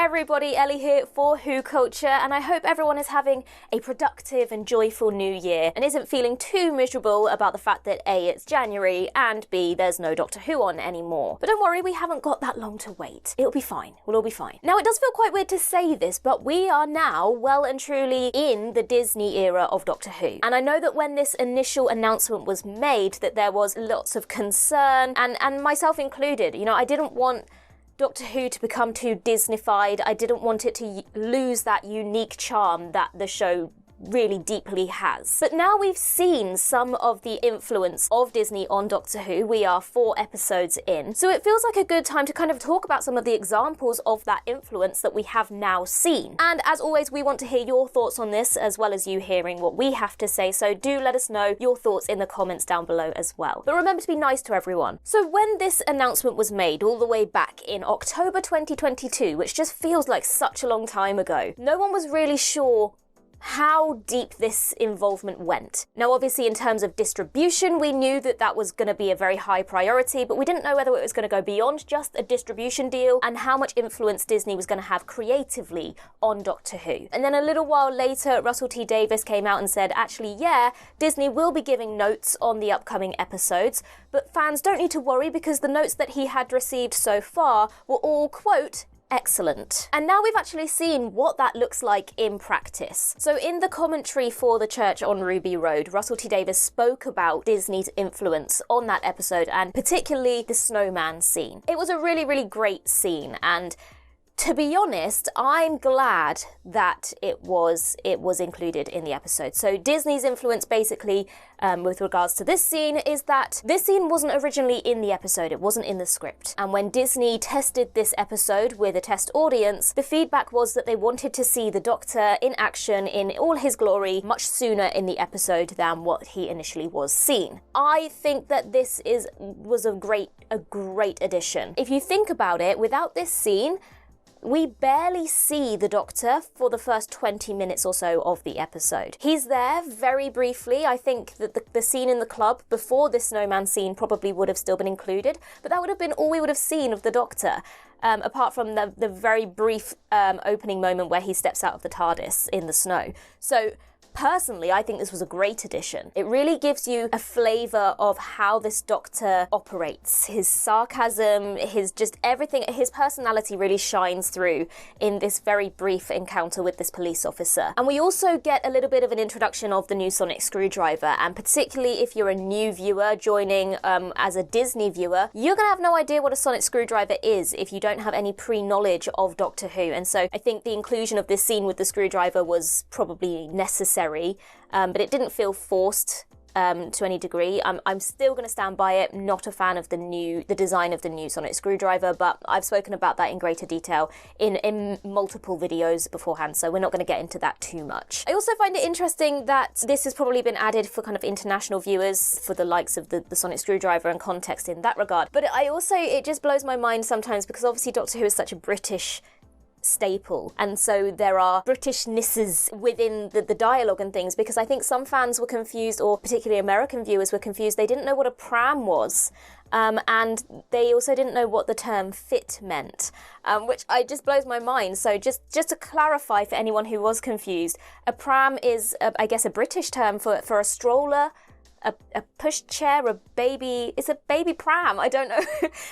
everybody, Ellie here for WhoCulture, and I hope everyone is having a productive and joyful new year and isn't feeling too miserable about the fact that A, it's January, and B, there's no Doctor Who on anymore. But don't worry, we haven't got that long to wait. It'll be fine. We'll all be fine. Now, it does feel quite weird to say this, but we are now well and truly in the Disney era of Doctor Who. And I know that when this initial announcement was made, that there was lots of concern, and myself included. You know, I didn't want Doctor Who to become too Disneyfied. I didn't want it to lose that unique charm that the show really deeply has. But now we've seen some of the influence of Disney on Doctor Who. We are 4 episodes in, so it feels like a good time to kind of talk about some of the examples of that influence that we have now seen. And as always, we want to hear your thoughts on this as well as you hearing what we have to say, so do let us know your thoughts in the comments down below as well. But remember to be nice to everyone. So when this announcement was made all the way back in October 2022, which just feels like such a long time ago, no one was really sure how deep this involvement went. Now, obviously, in terms of distribution, we knew that that was going to be a very high priority, but we didn't know whether it was going to go beyond just a distribution deal and how much influence Disney was going to have creatively on Doctor Who. And then a little while later, Russell T Davies came out and said, actually, yeah, Disney will be giving notes on the upcoming episodes, but fans don't need to worry because the notes that he had received so far were all, quote, excellent. And now we've actually seen what that looks like in practice. So in the commentary for The Church on Ruby Road, Russell T Davies spoke about Disney's influence on that episode and particularly the snowman scene. It was a really, really great scene, and to be honest, I'm glad that it was included in the episode. So Disney's influence basically with regards to this scene is that this scene wasn't originally in the episode, it wasn't in the script. And when Disney tested this episode with a test audience, the feedback was that they wanted to see the Doctor in action in all his glory much sooner in the episode than what he initially was seen. I think that this was a great addition. If you think about it, without this scene, we barely see the Doctor for the first 20 minutes or so of the episode. He's there very briefly. I think that the scene in the club before this snowman scene probably would have still been included, but that would have been all we would have seen of the Doctor, apart from the very brief opening moment where he steps out of the TARDIS in the snow. So personally, I think this was a great addition. It really gives you a flavour of how this Doctor operates. His sarcasm, his just everything, his personality really shines through in this very brief encounter with this police officer. And we also get a little bit of an introduction of the new sonic screwdriver, and particularly if you're a new viewer joining as a Disney viewer, you're going to have no idea what a sonic screwdriver is if you don't have any pre-knowledge of Doctor Who. And so I think the inclusion of this scene with the screwdriver was probably necessary. But it didn't feel forced to any degree. I'm still going to stand by it. Not a fan of the design of the new sonic screwdriver, but I've spoken about that in greater detail in multiple videos beforehand, so we're not going to get into that too much. I also find it interesting that this has probably been added for kind of international viewers, for the likes of the sonic screwdriver and context in that regard. But it just blows my mind sometimes because obviously Doctor Who is such a British staple, and so there are Britishnesses within the dialogue and things, because I think some fans were confused, or particularly American viewers were confused. They didn't know what a pram was, and they also didn't know what the term fit meant, which just blows my mind. So just to clarify for anyone who was confused, a pram is I guess a British term for a stroller, a pushchair, it's a baby pram, I don't know.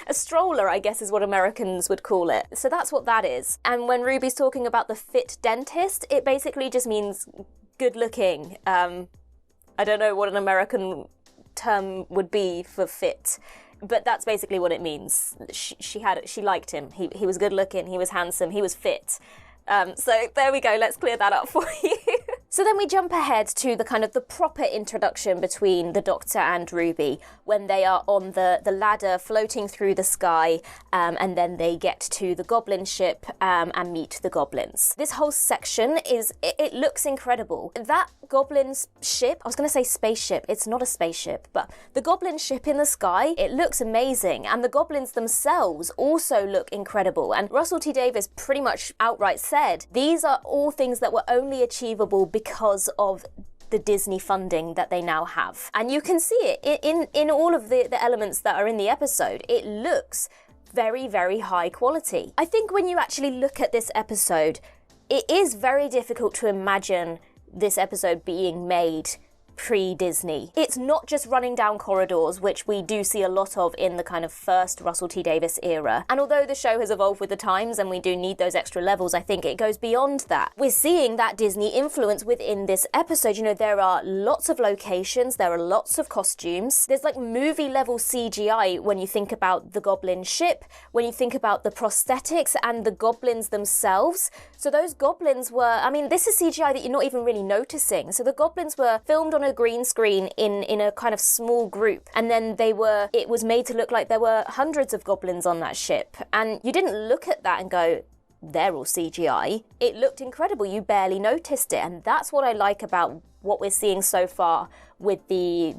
A stroller, I guess, is what Americans would call it. So that's what that is. And when Ruby's talking about the fit dentist, it basically just means good looking. I don't know what an American term would be for fit, but that's basically what it means. She liked him. He was good looking, he was handsome, he was fit. So there we go, let's clear that up for you. So then we jump ahead to the proper introduction between the Doctor and Ruby when they are on the ladder floating through the sky, and then they get to the Goblin Ship and meet the goblins. This whole section it looks incredible. That Goblin ship, I was going to say spaceship, it's not a spaceship, but the Goblin ship in the sky, it looks amazing, and the goblins themselves also look incredible. And Russell T Davies pretty much outright said, these are all things that were only achievable because of the Disney funding that they now have. And you can see it in all of the elements that are in the episode. It looks very, very high quality. I think when you actually look at this episode, it is very difficult to imagine this episode being made pre-Disney. It's not just running down corridors, which we do see a lot of in the kind of first Russell T Davies era. And although the show has evolved with the times and we do need those extra levels, I think it goes beyond that. We're seeing that Disney influence within this episode. You know, there are lots of locations, there are lots of costumes. There's like movie level CGI when you think about the Goblin Ship, when you think about the prosthetics and the goblins themselves. So those goblins were, I mean, this is CGI that you're not even really noticing. So the goblins were filmed on a green screen in a kind of small group, and then it was made to look like there were hundreds of goblins on that ship, and you didn't look at that and go, they're all CGI. It looked incredible, you barely noticed it, and that's what I like about what we're seeing so far with the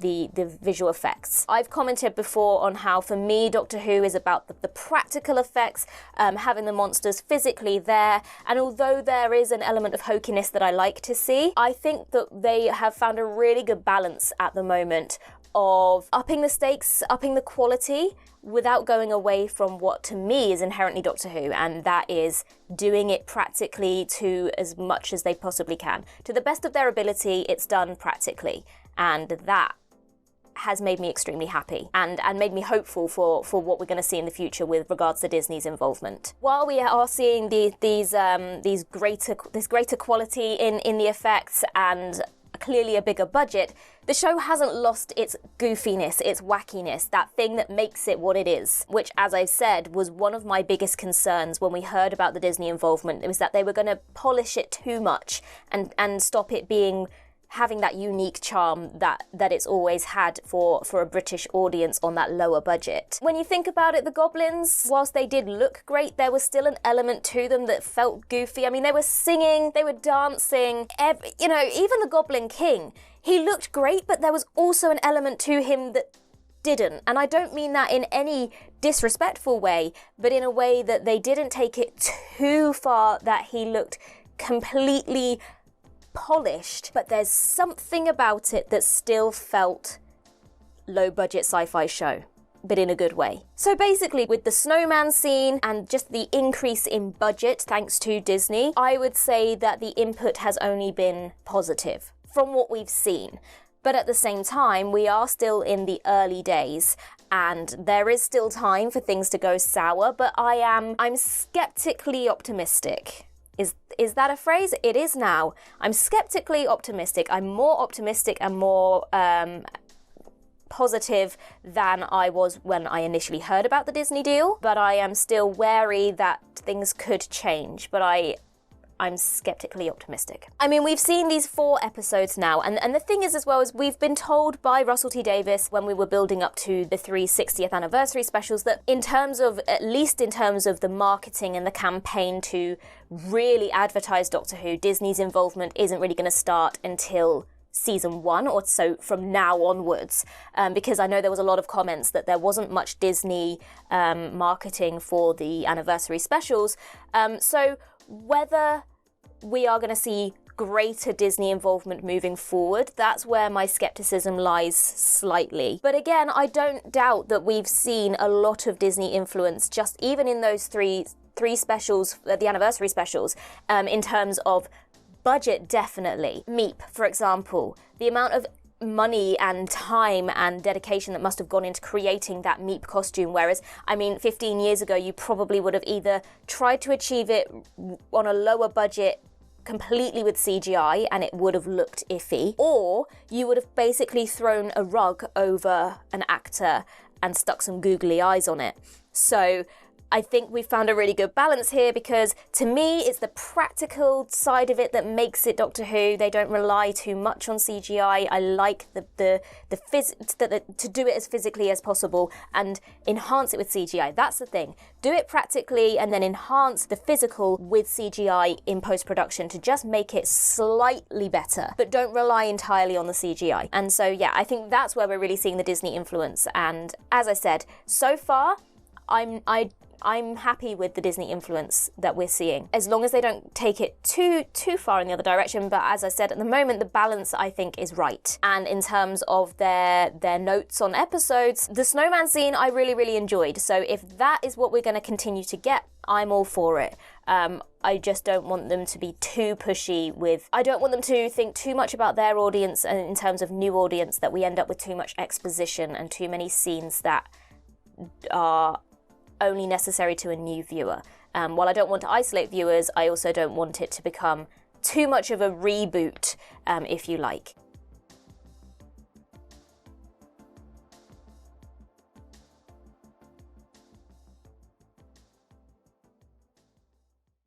visual effects. I've commented before on how, for me, Doctor Who is about the practical effects, having the monsters physically there, and although there is an element of hokiness that I like to see, I think that they have found a really good balance at the moment of upping the stakes, upping the quality, without going away from what to me is inherently Doctor Who, and that is doing it practically to as much as they possibly can. To the best of their ability, it's done practically, and that has made me extremely happy and made me hopeful for what we're going to see in the future with regards to Disney's involvement. While we are seeing this greater quality in the effects and clearly a bigger budget, the show hasn't lost its goofiness, its wackiness, that thing that makes it what it is, which, as I've said, was one of my biggest concerns when we heard about the Disney involvement. It was that they were going to polish it too much and stop it having that unique charm that it's always had for a British audience on that lower budget. When you think about it, the goblins, whilst they did look great, there was still an element to them that felt goofy. I mean, they were singing, they were dancing, even the Goblin King, he looked great, but there was also an element to him that didn't. And I don't mean that in any disrespectful way, but in a way that they didn't take it too far, that he looked completely polished, but there's something about it that still felt low-budget sci-fi show, but in a good way. So basically, with the snowman scene and just the increase in budget thanks to Disney, I would say that the input has only been positive from what we've seen. But at the same time, we are still in the early days, and there is still time for things to go sour, but I'm skeptically optimistic. Is that a phrase? It is now. I'm skeptically optimistic. I'm more optimistic and more positive than I was when I initially heard about the Disney deal, but I am still wary that things could change, but I'm skeptically optimistic. I mean, we've seen these 4 episodes now, and the thing is as well is we've been told by Russell T Davies when we were building up to the 360th anniversary specials that at least in terms of the marketing and the campaign to really advertise Doctor Who, Disney's involvement isn't really going to start until season 1 or so from now onwards, because I know there was a lot of comments that there wasn't much Disney marketing for the anniversary specials. So whether we are going to see greater Disney involvement moving forward, that's where my skepticism lies slightly. But again, I don't doubt that we've seen a lot of Disney influence just even in those three specials, the anniversary specials, in terms of budget, definitely. Meep, for example, the amount of money and time and dedication that must have gone into creating that Meep costume, whereas, 15 years ago, you probably would have either tried to achieve it on a lower budget completely with CGI and it would have looked iffy, or you would have basically thrown a rug over an actor and stuck some googly eyes on it. So I think we found a really good balance here because to me it's the practical side of it that makes it Doctor Who. They don't rely too much on CGI. I like to do it as physically as possible and enhance it with CGI. That's the thing. Do it practically and then enhance the physical with CGI in post-production to just make it slightly better, but don't rely entirely on the CGI. And so yeah, I think that's where we're really seeing the Disney influence. And as I said, so far, I'm happy with the Disney influence that we're seeing, as long as they don't take it too far in the other direction. But as I said, at the moment, the balance, I think, is right. And in terms of their notes on episodes, the snowman scene I really enjoyed. So if that is what we're going to continue to get, I'm all for it. I just don't want them to be too pushy with... I don't want them to think too much about their audience and in terms of new audience, that we end up with too much exposition and too many scenes that are only necessary to a new viewer. While I don't want to isolate viewers, I also don't want it to become too much of a reboot, if you like.